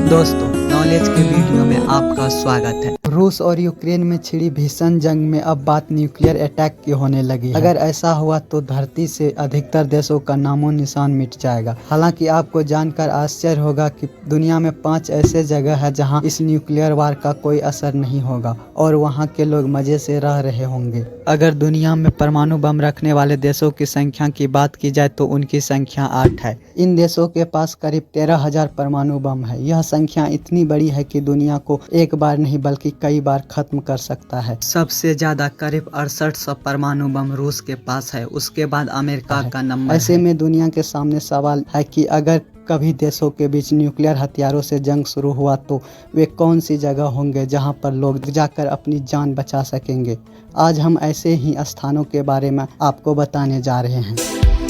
दोस्तों, नॉलेज के वीडियो में आपका स्वागत है। रूस और यूक्रेन में छिड़ी भीषण जंग में अब बात न्यूक्लियर अटैक की होने लगी है। अगर ऐसा हुआ तो धरती से अधिकतर देशों का नामो निशान मिट जाएगा। हालांकि आपको जानकर आश्चर्य होगा कि दुनिया में 5 ऐसे जगह है जहां इस न्यूक्लियर वार का कोई असर नहीं होगा और वहां के लोग मजे से रह रहे होंगे। अगर दुनिया में परमाणु बम रखने वाले देशों की संख्या की बात की जाए तो उनकी संख्या 8 है। इन देशों के पास करीब 13,000 परमाणु बम है। यह संख्या इतनी बड़ी है कि दुनिया को एक बार नहीं बल्कि कई बार खत्म कर सकता है। सबसे ज्यादा करीब 6800 परमाणु बम रूस के पास है। उसके बाद अमेरिका का नंबर है। ऐसे में दुनिया के सामने सवाल है कि अगर कभी देशों के बीच न्यूक्लियर हथियारों से जंग शुरू हुआ तो वे कौन सी जगह होंगे जहां पर लोग जाकर अपनी जान बचा सकेंगे। आज हम ऐसे ही स्थानों के बारे में आपको बताने जा रहे हैं।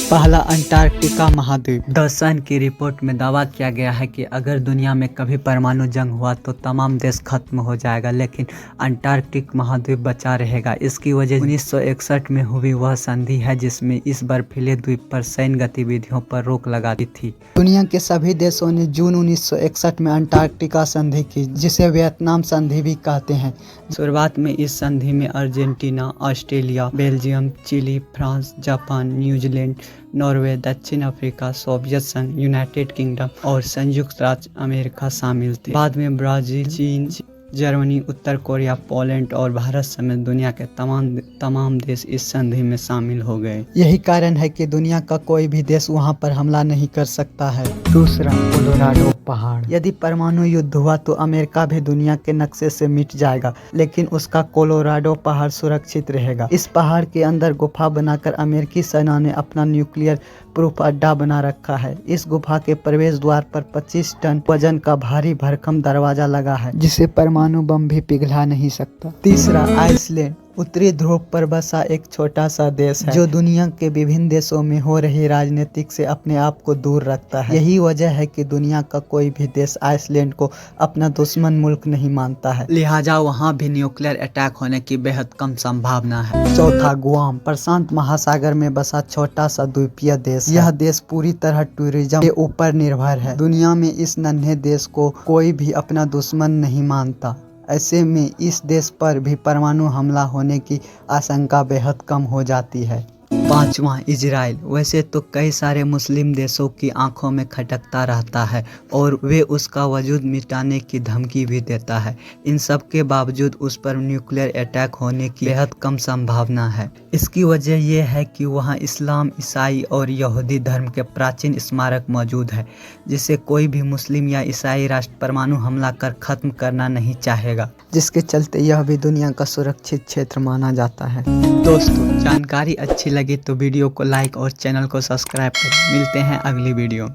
पहला, अंटार्कटिका महाद्वीप। द सन की रिपोर्ट में दावा किया गया है कि अगर दुनिया में कभी परमाणु जंग हुआ तो तमाम देश खत्म हो जाएगा, लेकिन अंटार्कटिक महाद्वीप बचा रहेगा। इसकी वजह 1961 में हुई वह संधि है जिसमें इस बर्फीले द्वीप पर सैन्य गतिविधियों पर रोक लगा दी थी। दुनिया के सभी देशों ने जून 1961 में अंटार्कटिका संधि की, जिसे वियतनाम संधि भी कहते हैं। शुरुआत में इस संधि में Argentina, Australia, Belgium, Chile, France, Japan, New Zealand, Norway, दक्षिण अफ्रीका, सोवियत संघ, यूनाइटेड किंगडम और संयुक्त राज्य अमेरिका शामिल थे। बाद में ब्राजील, चीन, जर्मनी, उत्तर कोरिया, पोलैंड और भारत समेत दुनिया के तमाम देश इस संधि में शामिल हो गए। यही कारण है कि दुनिया का कोई भी देश वहां पर हमला नहीं कर सकता है। दूसरा, कोलोराडो पहाड़। यदि परमाणु युद्ध हुआ तो अमेरिका भी दुनिया के नक्शे से मिट जाएगा, लेकिन उसका कोलोराडो पहाड़ सुरक्षित रहेगा। इस पहाड़ के अंदर गुफा बनाकर अमेरिकी सेना ने अपना न्यूक्लियर प्रूफ अड्डा बना रखा है। इस गुफा के प्रवेश द्वार पर 25 टन वजन का भारी भरकम दरवाजा लगा है, जिसे परमाणु बम भी पिघला नहीं सकता। तीसरा, आइसलैंड। उत्तरी ध्रुव पर बसा एक छोटा सा देश है जो दुनिया के विभिन्न देशों में हो रही राजनीतिक से अपने आप को दूर रखता है। यही वजह है कि दुनिया का कोई भी देश आइसलैंड को अपना दुश्मन मुल्क नहीं मानता है, लिहाजा वहाँ भी न्यूक्लियर अटैक होने की बेहद कम संभावना है। चौथा, गुआम। प्रशांत महासागर में बसा छोटा सा द्वीपीय देश। यह देश पूरी तरह टूरिज्म के ऊपर निर्भर है। दुनिया में इस नन्हे देश को कोई भी अपना दुश्मन नहीं मानता। ऐसे में इस देश पर भी परमाणु हमला होने की आशंका बेहद कम हो जाती है। पांचवा, इजराइल। वैसे तो कई सारे मुस्लिम देशों की आंखों में खटकता रहता है और वे उसका वजूद मिटाने की धमकी भी देता है। इन सब के बावजूद उस पर न्यूक्लियर अटैक होने की बेहद कम संभावना है। इसकी वजह यह है कि वहाँ इस्लाम, ईसाई और यहूदी धर्म के प्राचीन स्मारक मौजूद है, जिसे कोई भी मुस्लिम या ईसाई राष्ट्र परमाणु हमला कर खत्म करना नहीं चाहेगा, जिसके चलते यह भी दुनिया का सुरक्षित क्षेत्र माना जाता है। दोस्तों, जानकारी अच्छी लगी तो वीडियो को लाइक और चैनल को सब्सक्राइब करें। मिलते हैं अगली वीडियो।